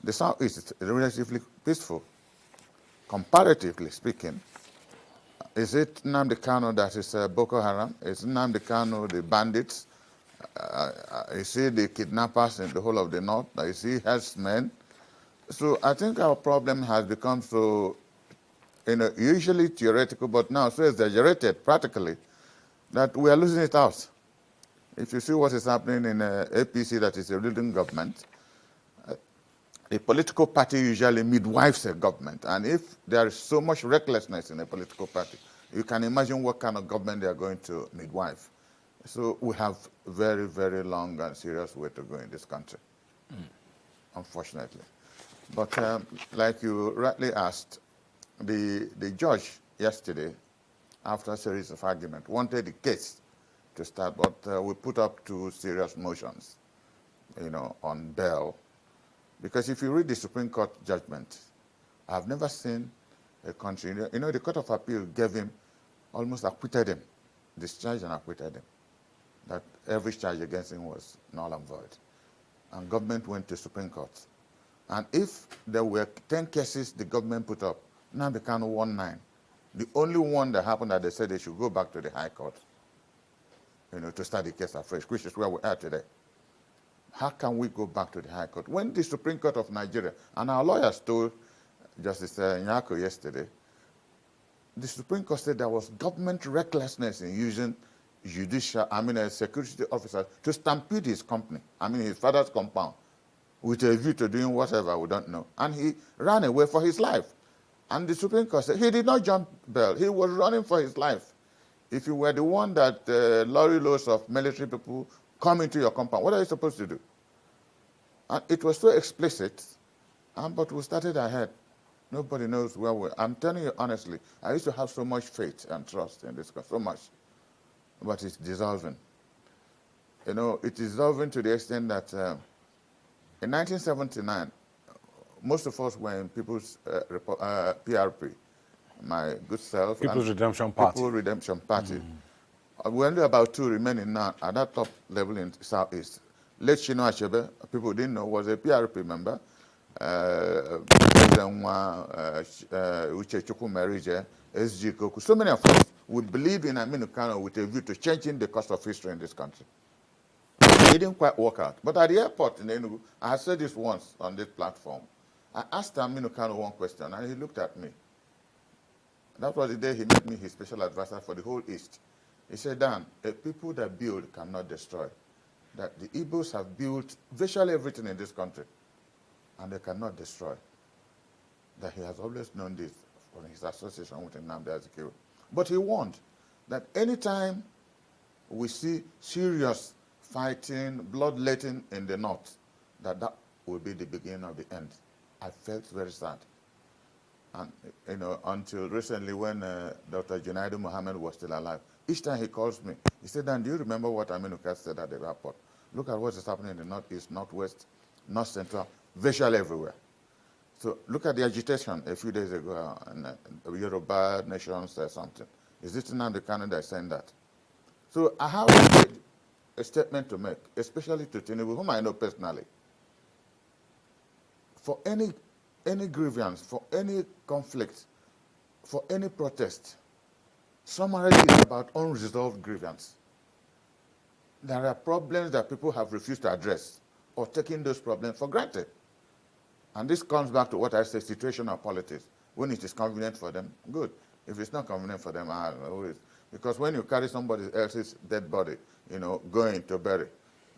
The Southeast is relatively peaceful, comparatively speaking. Is it Nnamdi Kanu that is Boko Haram? Is Nnamdi Kanu the bandits? Is he the kidnappers in the whole of the North? Is he herdsmen? So I think our problem has become so, usually theoretical, but now so exaggerated practically that we are losing it out. If you see what is happening in APC, that is a ruling government, a political party usually midwives a government. And if there is so much recklessness in a political party, you can imagine what kind of government they are going to midwife. So we have very, very long and serious way to go in this country, unfortunately. But like you rightly asked, the judge yesterday, after a series of arguments, wanted the case to start, but we put up 2 serious motions, on bail. Because if you read the Supreme Court judgment, I've never seen a country, the Court of Appeal gave him, almost acquitted him, discharged and acquitted him, that every charge against him was null and void. And government went to Supreme Court. And if there were 10 cases the government put up, now they can won 9. The only one that happened that they said they should go back to the High Court, to start the case afresh, which is where we are today. How can we go back to the High Court? When the Supreme Court of Nigeria, and our lawyers told Justice Nyako yesterday, the Supreme Court said there was government recklessness in using security officers to stampede his company, his father's compound, with a view to doing whatever, we don't know. And he ran away for his life. And the Supreme Court said he did not jump bail. He was running for his life. If you were the one that lorry loads of military people come into your compound, what are you supposed to do? And it was so explicit, but we started ahead. Nobody knows where we're. I'm telling you honestly, I used to have so much faith and trust in this, so much, but it's dissolving. It's dissolving to the extent that in 1979, most of us were in People's PRP, my good self. People's Redemption Party. People's Redemption Party. We only about 2 remaining now at that top level in Southeast. Late Shino Achebe, people didn't know, was a PRP member. Uche Chukwu Merije, SG Koku. So many of us would believe in Aminu Kano with a view to changing the course of history in this country. It didn't quite work out. But at the airport in Enugu, I said this once on this platform. I asked Aminu Kano one question, and he looked at me. That was the day he made me his special advisor for the whole East. He said, Dan, a people that build cannot destroy. That the Igbos have built virtually everything in this country, and they cannot destroy. That he has always known this from his association with Nnamdi Azikiwe. But he warned that anytime we see serious fighting, bloodletting in the North, that will be the beginning of the end. I felt very sad. And, until recently when Dr. Junaidu Mohammed was still alive, each time he calls me, he said, Dan, do you remember what Aminu Kano said at the airport? Look at what is happening in the Northeast, Northwest, North Central, virtually everywhere. So look at the agitation a few days ago in the Yoruba nation said something. Is it Nnamdi Kano that is saying that? So I have a statement to make, especially to Tinubu, whom I know personally. For any grievance, for any conflict, for any protest, summary is about unresolved grievance. There are problems that people have refused to address or taking those problems for granted. And this comes back to what I say, situational politics. When it is convenient for them, good. If it's not convenient for them, always. Because when you carry somebody else's dead body, going to bury,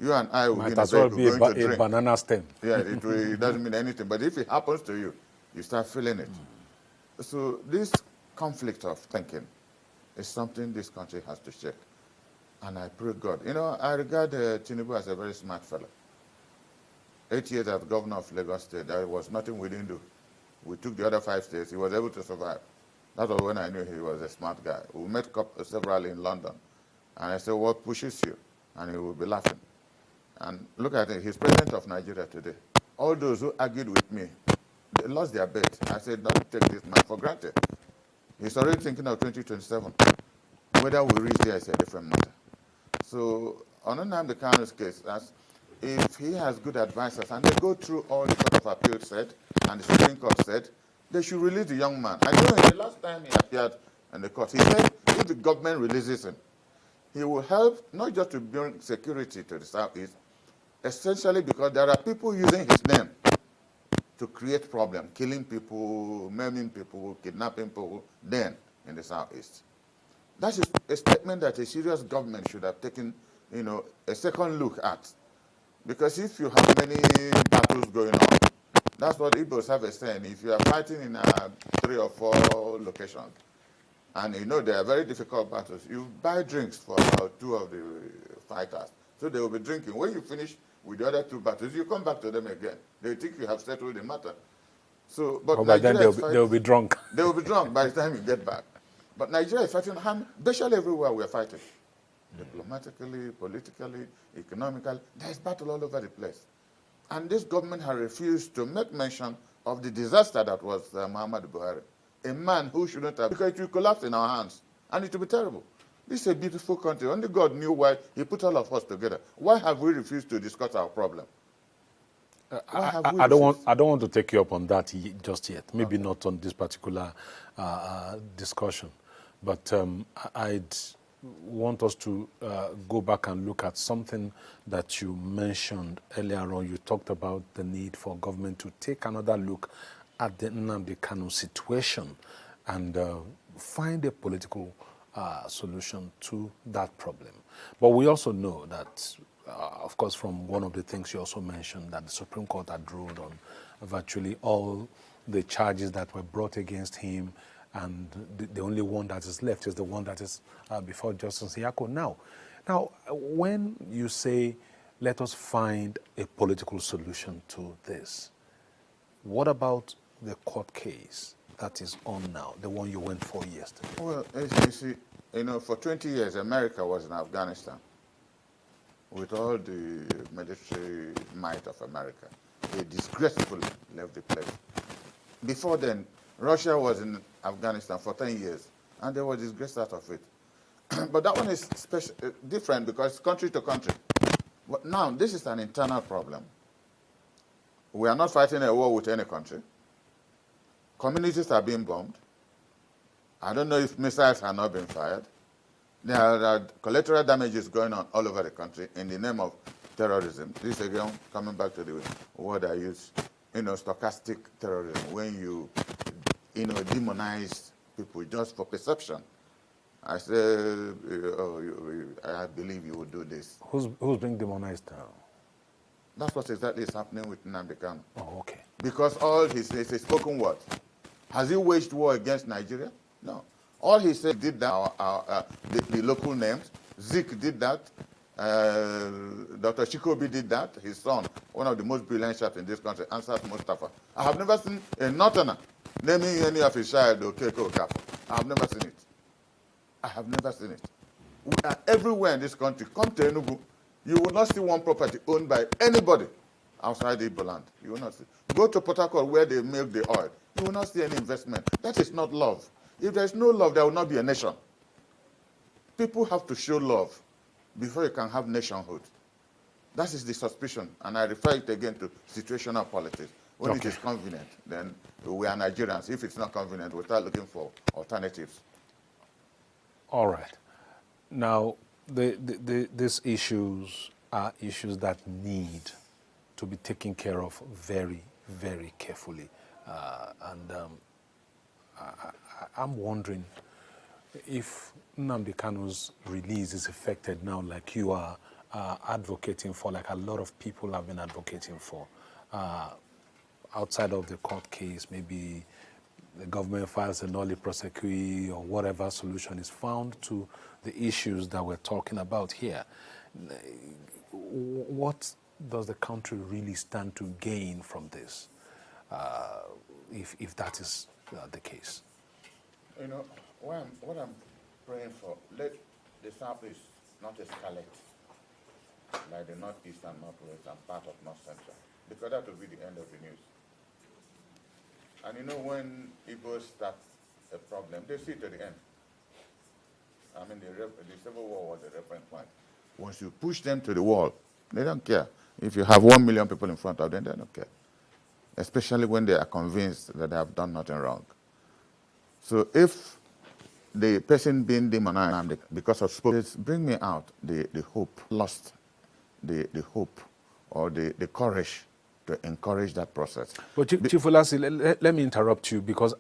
you and I will Might be in a as well vehicle be going to a drink. banana stem. Yeah, it doesn't mean anything. But if it happens to you, you start feeling it. So this conflict of thinking is something this country has to check. And I pray God. I regard Tinubu as a very smart fellow. 8 years as governor of Lagos State, there was nothing we didn't do. We took the other 5 states. He was able to survive. That was when I knew he was a smart guy. We met several in London. And I said, what pushes you? And he would be laughing. And look at it, he's president of Nigeria today. All those who argued with me, they lost their bet. I said, don't take this man for granted. He's already thinking of 2027. Whether we reach there is a different matter. So on Nnamdi Kano's case, if he has good advisors and they go through all the Court of Appeal said and the Supreme Court said, they should release the young man. I know the last time he appeared in the court, he said if the government releases him, he will help not just to bring security to the Southeast, essentially because there are people using his name to create problems, killing people, maiming people, kidnapping people, then in the Southeast. That is a statement that a serious government should have taken, a second look at. Because if you have many battles going on, that's what Igbos have a saying. If you are fighting in 3 or 4 locations, and they are very difficult battles, you buy drinks for 2 of the fighters. So they will be drinking. When you finish with the other 2 battles, you come back to them again. They think you have settled the matter. So, but by then they'll be drunk. They will be drunk by the time you get back. But Nigeria is fighting harm, especially everywhere we are fighting. Diplomatically, politically, economically, there's battle all over the place. And this government has refused to make mention of the disaster that was Muhammad Buhari, a man who shouldn't have, because it will collapse in our hands, and it will be terrible. This is a beautiful country. Only God knew why he put all of us together. Why have we refused to discuss our problem? I don't want to take you up on that just yet. Maybe not on this particular discussion, but I'd want us to go back and look at something that you mentioned earlier on. You talked about the need for government to take another look at the Nnamdi Kanu situation and find a political solution to that problem. But we also know that, of course, from one of the things you also mentioned, that the Supreme Court had ruled on virtually all the charges that were brought against him, and the only one that is left is the one that is before Justice Nyako now. Now, when you say, let us find a political solution to this, what about the court case that is on now, the one you went for yesterday? Well, as you see, for 20 years, America was in Afghanistan with all the military might of America. They disgracefully left the place. Before then, Russia was in Afghanistan for 10 years, and they were disgraced out of it. But that one is different because it's country to country. But now, this is an internal problem. We are not fighting a war with any country. Communities are being bombed. I don't know if missiles have not been fired. There are collateral damages going on all over the country in the name of terrorism. This again, coming back to the word I use, stochastic terrorism, when you, demonize people just for perception. I say, I believe you will do this. Who's being demonized now? That's what exactly is happening with Nnamdi Kanu. Oh, okay. Because all he says is spoken word. Has he waged war against Nigeria? No. All he said did that, the local names. Zik did that. Dr. Chikobi did that. His son, one of the most brilliant shots in this country, Ansat Mustafa. I have never seen a Northerner naming any of his child Okeko Okafor. I have never seen it. I have never seen it. We are everywhere in this country. Come to Enugu, you will not see one property owned by anybody outside the Igbo land. You will not see. Go to Port Harcourt where they milk the oil. You will not see any investment. That is not love. If there is no love, there will not be a nation. People have to show love before you can have nationhood. That is the suspicion, and I refer it again to situational politics. When it is convenient, then we are Nigerians. If it's not convenient, we'll start looking for alternatives. All right. Now, these issues are issues that need to be taken care of very, very carefully. I'm wondering if Nnamdi Kanu's release is affected now, like you are advocating for, like a lot of people have been advocating for, outside of the court case, maybe the government files a nolle prosequi or whatever solution is found to the issues that we're talking about here. What does the country really stand to gain from this, if that is the case? What I'm praying for, let the Southeast not escalate like the Northeast and Northwest and part of North Central, because that will be the end of the news. And when Igbos start a problem, they see to the end. I mean, the Civil War was a reference point. Once you push them to the wall, they don't care. If you have 1 million people in front of them, they don't care. Especially when they are convinced that they have done nothing wrong. So if the person being demonized because of sports, bring me out the hope, lost the hope or the courage to encourage that process. But Chief Ulasi, let me interrupt you because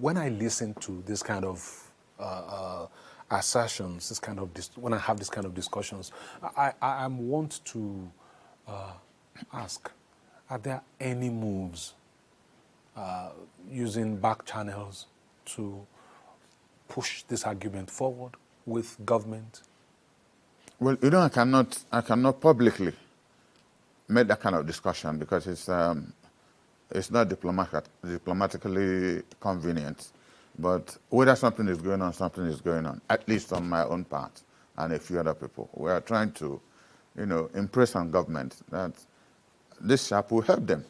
when I listen to this kind of assertions, when I have this kind of discussions, I want to ask, are there any moves using back channels to push this argument forward with government? Well, you know, I cannot publicly make that kind of discussion because it's not diplomatically convenient. But whether something is going on, something is going on, at least on my own part and a few other people. We are trying to, you know, impress on government that this chap will help them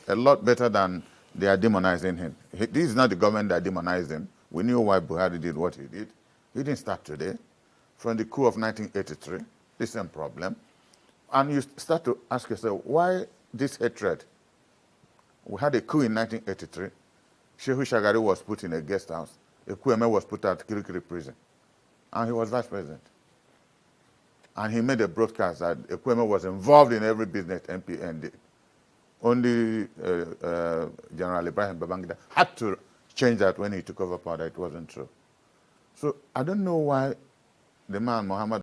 a lot better than they are demonizing him. This is not the government that demonized him. We knew why Buhari did what he did. He didn't start today. From the coup of 1983, the same problem. And you start to ask yourself, why this hatred? We had a coup in 1983. Shehu Shagari was put in a guest house. Ekwueme was put at Kirikiri prison. And he was vice president. And he made a broadcast that Ekwueme was involved in every business MPN did. Only General Ibrahim Babangida had to change that when he took over power. It wasn't true. So I don't know why the man, Muhammad